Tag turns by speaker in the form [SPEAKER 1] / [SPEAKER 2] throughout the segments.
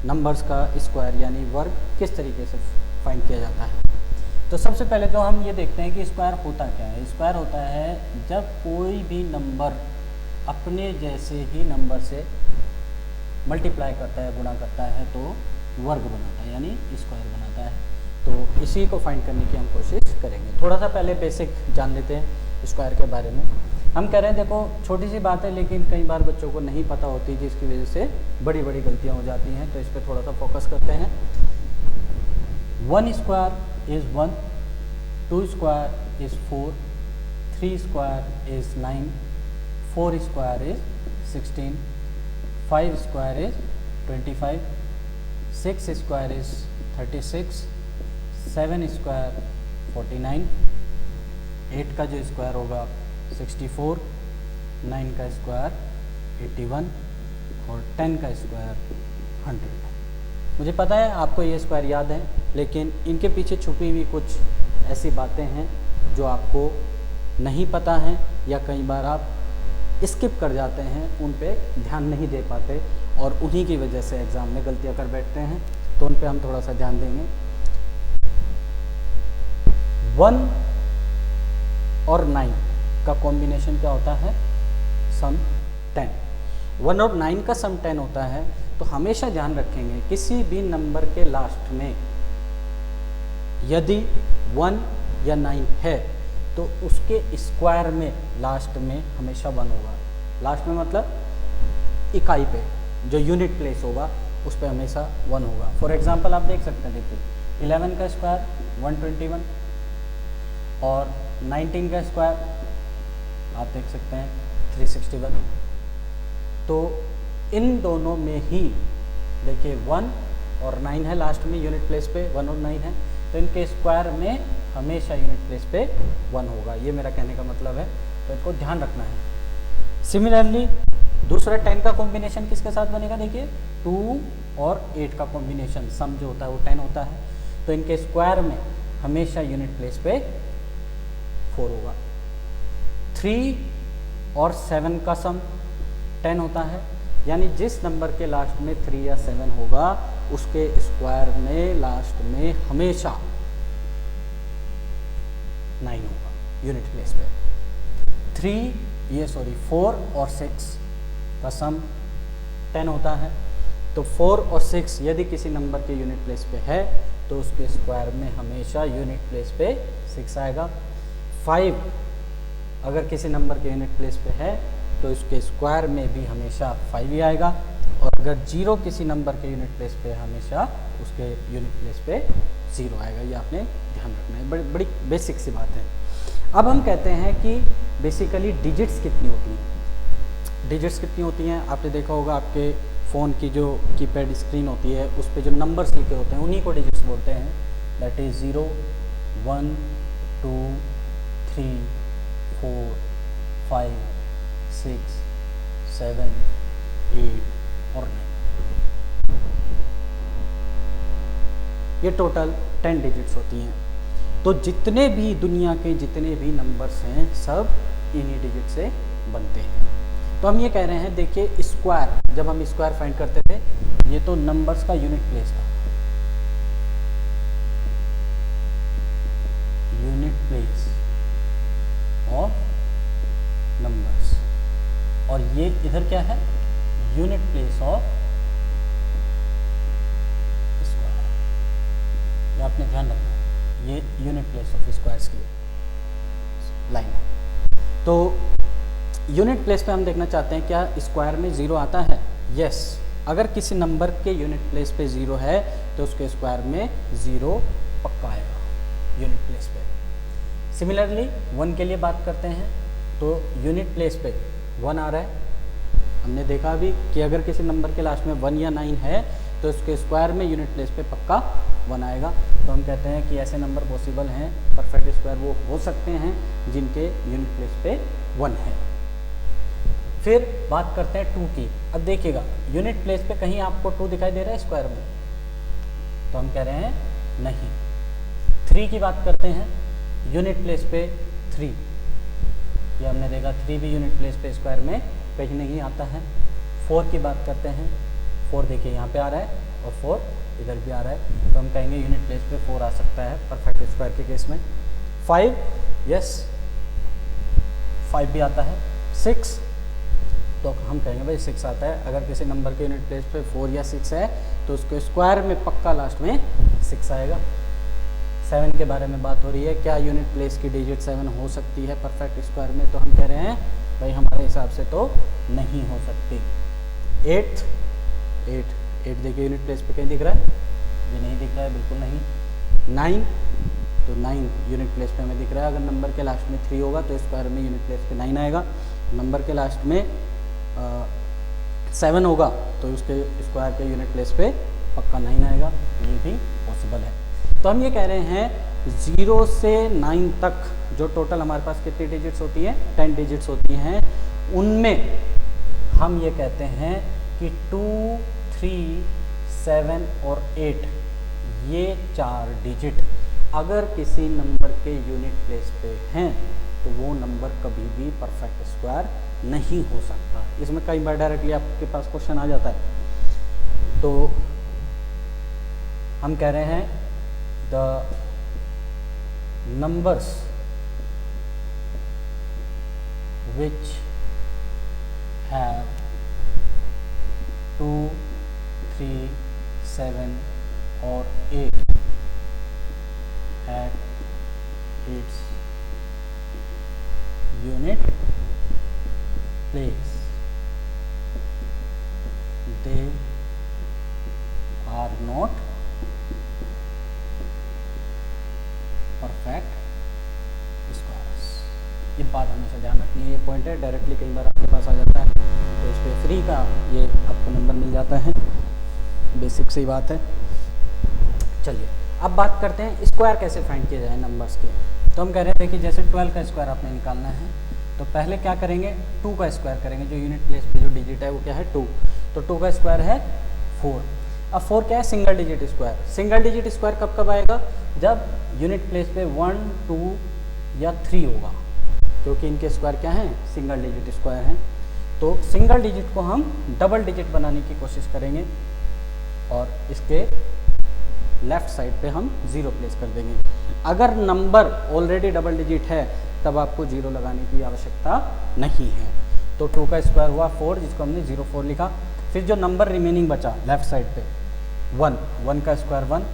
[SPEAKER 1] Numbers का square यानी वर्ग किस तरीके से फाइंड किया जाता है। तो सबसे पहले तो हम ये देखते हैं कि स्क्वायर होता क्या है। स्क्वायर होता है जब कोई भी नंबर अपने जैसे ही नंबर से मल्टीप्लाई करता है, गुणा करता है तो वर्ग बनाता है यानी स्क्वायर बनाता है। तो इसी को फाइंड करने की हम कोशिश करेंगे। थोड़ा सा पहले बेसिक जान लेते हैं स्क्वायर के बारे में। हम कह रहे हैं, देखो छोटी सी बात है लेकिन कई बार बच्चों को नहीं पता होती, जिसकी वजह से बड़ी बड़ी गलतियां हो जाती हैं। तो इस पर थोड़ा सा फोकस करते हैं। 1 square is 1, 2 square is 4, 3 square is 9, 4 square is 16, 5 square is 25, 6 square is 36, 7 square 49, 8 का जो स्क्वायर होगा 64, 9 का स्क्वायर 81 और 10 का स्क्वायर 100। मुझे पता है आपको ये स्क्वायर याद है, लेकिन इनके पीछे छुपी हुई कुछ ऐसी बातें हैं जो आपको नहीं पता हैं या कई बार आप स्किप कर जाते हैं, उन पे ध्यान नहीं दे पाते और उन्हीं की वजह से एग्ज़ाम में गलतियां कर बैठते हैं। तो उन पे हम थोड़ा सा ध्यान देंगे। 1 और 9 का कॉम्बिनेशन क्या होता है? सम 10। 1 और 9 का सम 10 होता है। तो हमेशा ध्यान रखेंगे किसी भी नंबर के लास्ट में यदि 1 या 9 है तो उसके स्क्वायर में लास्ट में हमेशा 1 होगा। लास्ट में मतलब इकाई पे जो यूनिट प्लेस होगा उस पे हमेशा 1 होगा। फॉर एग्जांपल आप देख सकते हैं, देखिए 11 का स्क्वायर 121 और 19 का स्क्वायर आप देख सकते हैं 361। तो इन दोनों में ही देखिए 1 और 9 है लास्ट में यूनिट प्लेस पे, 1 और 9 है, तो इनके स्क्वायर में हमेशा यूनिट प्लेस पे 1 होगा। ये मेरा कहने का मतलब है, तो इसको ध्यान रखना है। सिमिलरली दूसरा 10 का कॉम्बिनेशन किसके साथ बनेगा? देखिए 2 और 8 का कॉम्बिनेशन सम जो होता है वो 10 होता है। तो इनके स्क्वायर में हमेशा यूनिट प्लेस पे 4 होगा। 3 और 7 का सम 10 होता है, यानी जिस नंबर के लास्ट में 3 या 7 होगा उसके स्क्वायर में लास्ट में हमेशा 9 होगा यूनिट प्लेस पे। 4 और 6 का सम 10 होता है। तो 4 और 6 यदि किसी नंबर के यूनिट प्लेस पे है तो उसके स्क्वायर में हमेशा यूनिट प्लेस पे 6 आएगा। 5 अगर किसी नंबर के यूनिट प्लेस पे है तो उसके स्क्वायर में भी हमेशा 5 ही आएगा। और अगर 0 किसी नंबर के यूनिट प्लेस पे हमेशा उसके यूनिट प्लेस पे 0 आएगा। ये आपने ध्यान रखना है, बड़ी बड़ी बेसिक सी बात है। अब हम कहते हैं कि बेसिकली डिजिट्स कितनी होती हैं। डिजिट्स कितनी होती हैं आपने देखा होगा, आपके फ़ोन की जो कीपैड स्क्रीन होती है उस पर जो नंबर्स लिखे होते हैं उन्हीं को डिजिट्स बोलते हैं। दैट इज़ 0, 1, 2, 3, 4, 5, 6, 7, 8 और 9। ये टोटल 10 डिजिट्स होती हैं। तो जितने भी दुनिया के जितने भी नंबर्स हैं सब इन्हीं डिजिट से बनते हैं। तो हम ये कह रहे हैं, देखिए स्क्वायर, जब हम स्क्वायर फाइंड करते थे ये तो नंबर्स का यूनिट प्लेस था, यूनिट प्लेस ऑफ नंबर्स, और ये इधर क्या है? Unit place of square. ये आपने ध्यान रखना है, ये यूनिट प्लेस ऑफ स्क्वायर्स की लाइन है। तो यूनिट प्लेस पे हम देखना चाहते हैं क्या स्क्वायर में 0 आता है? यस, अगर किसी नंबर के यूनिट प्लेस पे 0 है तो उसके स्क्वायर में 0 पक्का आएगा यूनिट प्लेस पे। सिमिलरली 1 के लिए बात करते हैं तो यूनिट प्लेस पे 1 आ रहा है। हमने देखा भी कि अगर किसी नंबर के लास्ट में 1 या 9 है तो उसके स्क्वायर में यूनिट प्लेस पे पक्का 1 आएगा। तो हम कहते हैं कि ऐसे नंबर पॉसिबल हैं, परफेक्ट स्क्वायर वो हो सकते हैं जिनके यूनिट प्लेस पे 1 है। फिर बात करते हैं 2 की। अब देखिएगा यूनिट प्लेस पे कहीं आपको 2 दिखाई दे रहा है स्क्वायर में? तो हम कह रहे हैं नहीं। 3 की बात करते हैं, यूनिट प्लेस पे 3, ये हमने देखा 3 भी यूनिट प्लेस पे स्क्वायर में कहीं नहीं आता है। 4 की बात करते हैं, 4 देखिए यहाँ पे आ रहा है और 4 इधर भी आ रहा है, तो हम कहेंगे यूनिट प्लेस पे 4 आ सकता है परफेक्ट स्क्वायर के केस में। 5, यस 5 भी आता है। 6, तो हम कहेंगे भाई 6 आता है। अगर किसी नंबर के यूनिट प्लेस पे 4 या 6 है तो उसको स्क्वायर में पक्का लास्ट में 6 आएगा। 7 के बारे में बात हो रही है, क्या यूनिट प्लेस की डिजिट 7 हो सकती है परफेक्ट स्क्वायर में, तो हम कह रहे हैं भाई हमारे हिसाब से तो नहीं हो सकती। 8 देखिए यूनिट प्लेस पे कहीं दिख रहा है, ये नहीं दिख रहा है, बिल्कुल नहीं। 9, तो 9 यूनिट प्लेस पे हमें दिख रहा है। अगर नंबर के लास्ट में 3 होगा तो स्क्वायर में यूनिट प्लेस पे 9 आएगा। नंबर के लास्ट में 7 होगा तो उसके स्क्वायर के यूनिट प्लेस पे पक्का 9 आएगा, ये भी पॉसिबल है। तो हम ये कह रहे हैं 0 से 9 तक जो टोटल हमारे पास कितनी डिजिट्स होती हैं, 10 डिजिट्स होती हैं, उनमें हम ये कहते हैं कि 2, 3, 7 और 8 ये 4 डिजिट अगर किसी नंबर के यूनिट प्लेस पे हैं तो वो नंबर कभी भी परफेक्ट स्क्वायर नहीं हो सकता। इसमें कई बार डायरेक्टली आपके पास क्वेश्चन आ जाता है, तो हम कह रहे हैं द नंबर्स विच हैव 2, 3, 7 और 8 at its unit place, they are not perfect squares। ये बात हमेशा ध्यान रखनी है, ये पॉइंट है, डायरेक्टली कई बार आपके पास आ जाता है तो इस पर फ्री का ये आपको नंबर मिल जाता है, बेसिक सी बात है। चलिए अब बात करते हैं स्क्वायर कैसे फाइंड किया जाए नंबर्स के। तो हम कह रहे हैं देखिए जैसे 12 का स्क्वायर आपने निकालना है तो पहले क्या करेंगे, 2 का स्क्वायर करेंगे। जो यूनिट प्लेस पे जो डिजिट है वो क्या है 2, तो 2 का स्क्वायर है 4। अब 4 क्या है, single digit square. Single digit square कब कब आएगा, जब यूनिट प्लेस पे 1, 2 या 3 होगा, क्योंकि इनके स्क्वायर क्या हैं, सिंगल डिजिट स्क्वायर हैं। तो सिंगल डिजिट को हम डबल डिजिट बनाने की कोशिश करेंगे और इसके लेफ्ट साइड पे हम 0 प्लेस कर देंगे। अगर नंबर ऑलरेडी डबल डिजिट है तब आपको 0 लगाने की आवश्यकता नहीं है। तो 2 का स्क्वायर हुआ 4, जिसको हमने 0,4 लिखा। फिर जो नंबर रिमेनिंग बचा लेफ्ट साइड पे 1 का स्क्वायर 1।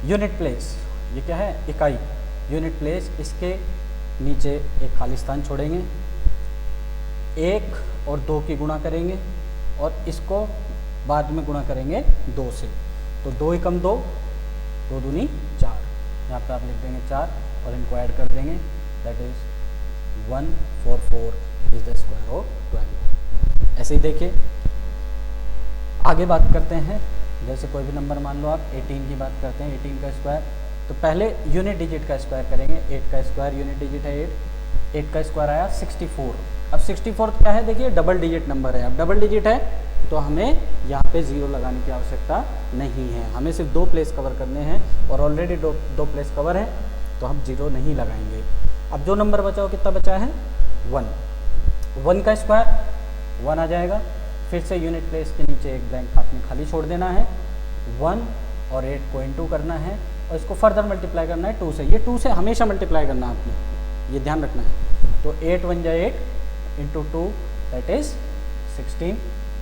[SPEAKER 1] यूनिट प्लेस ये क्या है, इकाई, यूनिट प्लेस, इसके नीचे एक खाली स्थान छोड़ेंगे, 1 और 2 की गुणा करेंगे और इसको बाद में गुणा करेंगे 2 से, तो 2 एकम 2, 2 दूनी 4, यहाँ पे आप लिख देंगे 4 और इनको ऐड कर देंगे, that is 144 is the square of 12। ऐसे ही देखिए आगे बात करते हैं, जैसे कोई भी नंबर मान लो आप 18 की बात करते हैं, 18 का स्क्वायर, तो पहले यूनिट डिजिट का स्क्वायर करेंगे। 8 का स्क्वायर यूनिट डिजिट है 8 का स्क्वायर आया 64। अब 64 क्या है, देखिए डबल डिजिट नंबर है। अब डबल डिजिट है तो हमें यहाँ पे 0 लगाने की आवश्यकता नहीं है, हमें सिर्फ 2 प्लेस कवर करने हैं और ऑलरेडी दो प्लेस कवर है तो हम 0 नहीं लगाएंगे। अब जो नंबर बचा हो, कितना बचा है 1 का स्क्वायर 1 आ जाएगा। फिर से यूनिट प्लेस के नीचे एक ब्लैंक हाथ में खाली छोड़ देना है, 1 और 8 को इनटू करना है और इसको फर्दर मल्टीप्लाई करना है 2 से। ये 2 से हमेशा मल्टीप्लाई करना है आपने, ये ध्यान रखना है। तो 8 1 जा 8 इंटू 2 दैट इज 16,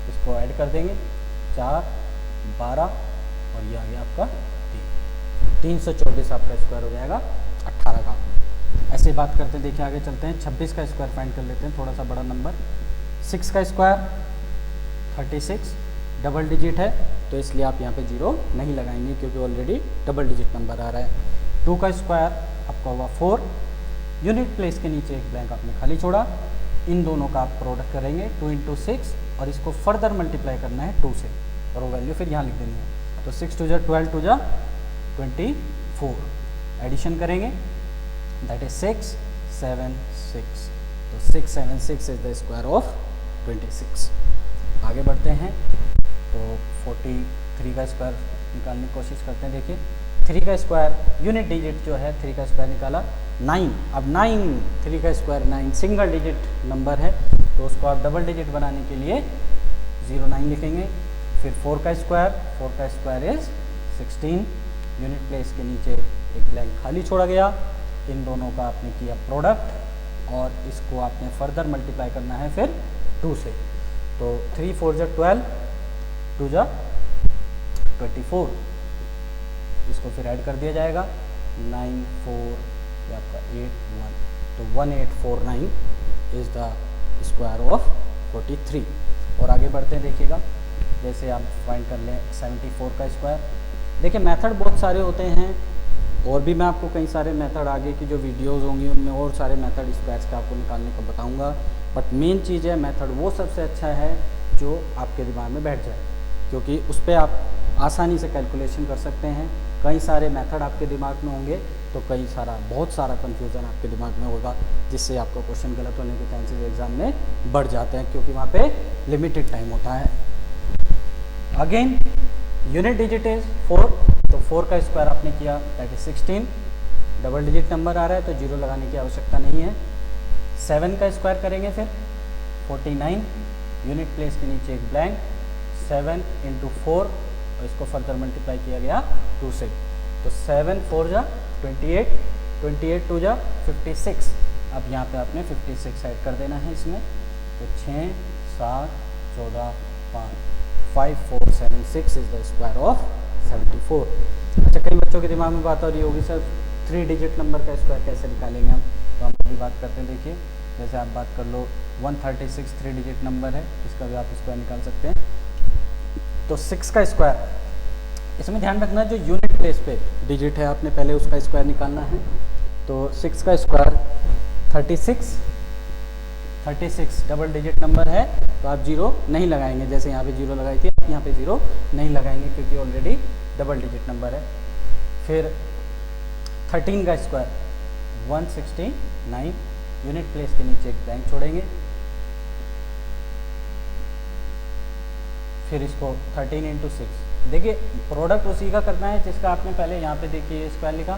[SPEAKER 1] इसको ऐड कर देंगे 4 12 और ये आ गया आपका 324 आपका स्क्वायर हो जाएगा 18 का। ऐसे ही बात करते हैं, देखिए आगे चलते हैं, 26 का स्क्वायर फाइंड कर लेते हैं, थोड़ा सा बड़ा नंबर। 6 का स्क्वायर 36, डबल डिजिट है तो इसलिए आप यहाँ पे 0 नहीं लगाएंगे क्योंकि ऑलरेडी डबल डिजिट नंबर आ रहा है। 2 का स्क्वायर आपका हुआ 4, यूनिट प्लेस के नीचे एक ब्लैंक आपने खाली छोड़ा, इन दोनों का आप प्रोडक्ट करेंगे 2 इंटू 6 और इसको फर्दर मल्टीप्लाई करना है 2 से और वो वैल्यू फिर यहाँ लिख देनी है। तो 6 2 जा 12 2 जा 24, एडिशन करेंगे दैट इज 6 7 6, तो 6 7 6 इज द स्क्वायर ऑफ 26। आगे बढ़ते हैं तो 43 का स्क्वायर निकालने की कोशिश करते हैं। देखिए 3 का स्क्वायर यूनिट डिजिट जो है 3 का स्क्वायर निकाला 9। अब 9 3 का स्क्वायर 9 सिंगल डिजिट नंबर है तो उसको आप डबल डिजिट बनाने के लिए 09 लिखेंगे। फिर 4 का स्क्वायर इज 16, यूनिट प्लेस के नीचे एक ब्लैंक खाली छोड़ा गया, इन दोनों का आपने किया प्रोडक्ट और इसको आपने फर्दर मल्टीप्लाई करना है फिर 2 से। तो 3 4 जा 12, 2 जा 24, इसको फिर ऐड कर दिया जाएगा, 9 4 ये आपका 8 1, तो 1849 इज़ द स्क्वायर ऑफ 43। और आगे बढ़ते हैं, देखिएगा जैसे आप फाइंड कर लें 74 का स्क्वायर। देखिए मेथड बहुत सारे होते हैं और भी मैं आपको कई सारे मेथड आगे की जो वीडियोस होंगी उनमें और सारे मेथड स्क्वायर्स का आपको निकालने को बताऊंगा, बट मेन चीज़ है मेथड वो सबसे अच्छा है जो आपके दिमाग में बैठ जाए, क्योंकि उस पर आप आसानी से कैलकुलेशन कर सकते हैं। कई सारे मेथड आपके दिमाग में होंगे तो बहुत सारा कन्फ्यूज़न आपके दिमाग में होगा, जिससे आपका क्वेश्चन गलत होने के चांसेस एग्जाम में बढ़ जाते हैं, क्योंकि वहाँ पे लिमिटेड टाइम होता है। अगेन यूनिट डिजिट इज 4, तो 4 का स्क्वायर आपने किया that is 16, double digit number आ रहा है तो जीरो लगाने की आवश्यकता नहीं है। 7 का स्क्वायर करेंगे फिर 49, यूनिट प्लेस के नीचे एक ब्लैंक, 7 इंटू 4 और इसको फर्दर मल्टीप्लाई किया गया 2 से, तो 7 4 जा 28, 28 2 जा 56। अब यहाँ पे आपने 56 ऐड कर देना है इसमें, तो 6 7 14 5 5 4 7 6 इज द स्क्वायर ऑफ 74। अच्छा, कई बच्चों के दिमाग में बात हो रही होगी सर 3 डिजिट नंबर का स्क्वायर कैसे निकालेंगे हम, तो हम अभी बात करते हैं। देखिए जैसे आप बात कर लो 136 3 डिजिट नंबर है, इसका भी आप स्क्वायर निकाल सकते हैं। तो 6 का स्क्वायर, इसमें ध्यान रखना जो यूनिट प्लेस पे डिजिट है आपने पहले उसका स्क्वायर निकालना है। तो 6 का स्क्वायर 36 डबल डिजिट नंबर है तो आप जीरो नहीं लगाएंगे, जैसे यहाँ पे जीरो लगाई थी आप यहाँ पे जीरो नहीं लगाएंगे क्योंकि ऑलरेडी डबल डिजिट नंबर है। फिर 13 का स्क्वायर 169, यूनिट प्लेस के नीचे एक ब्लैंक छोड़ेंगे, फिर इसको 13 इंटू 6, देखिए प्रोडक्ट उसी का करना है जिसका आपने पहले यहाँ पे देखिए स्क्वायर लिखा,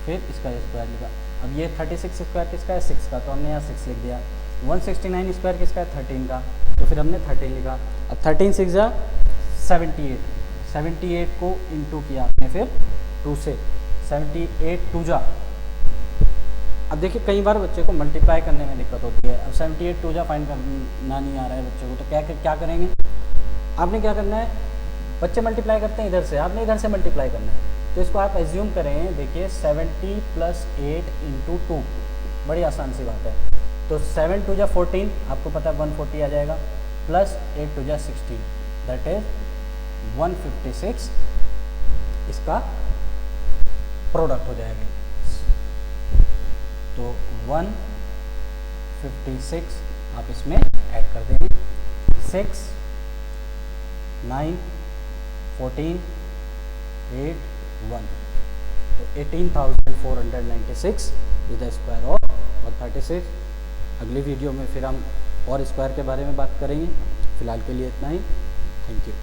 [SPEAKER 1] फिर इसका स्क्वायर लिखा। अब ये 36 स्क्वायर किसका है 6 का, तो हमने यहाँ 6 लिख दिया। 169 स्क्वायर किसका है 13 का, तो फिर हमने 13 लिखा। अब 13 6 जा 78, 78 को इंटू किया आपने फिर 2 से, 78 2 जा। अब देखिए कई बार बच्चे को मल्टीप्लाई करने में दिक्कत होती है, अब 78 2 जा फाइंड करना नहीं आ रहा है बच्चे को, तो क्या करेंगे, आपने क्या करना है, बच्चे मल्टीप्लाई करते हैं इधर से, आपने इधर से मल्टीप्लाई करना है। तो इसको आप एज्यूम करें, देखिए 70 + 8 × 2, बड़ी आसान सी बात है। तो 7 2 जा 14, आपको पता है 140 आ जाएगा, प्लस 8 2 जा 16, दैट इज 156, इसका प्रोडक्ट हो जाएगा। तो 156 आप इसमें ऐड कर देंगे, 6 9 14 8 1, तो 18,496 इज द स्क्वायर ऑफ 136। अगली वीडियो में फिर हम और स्क्वायर के बारे में बात करेंगे। फिलहाल के लिए इतना ही, थैंक यू।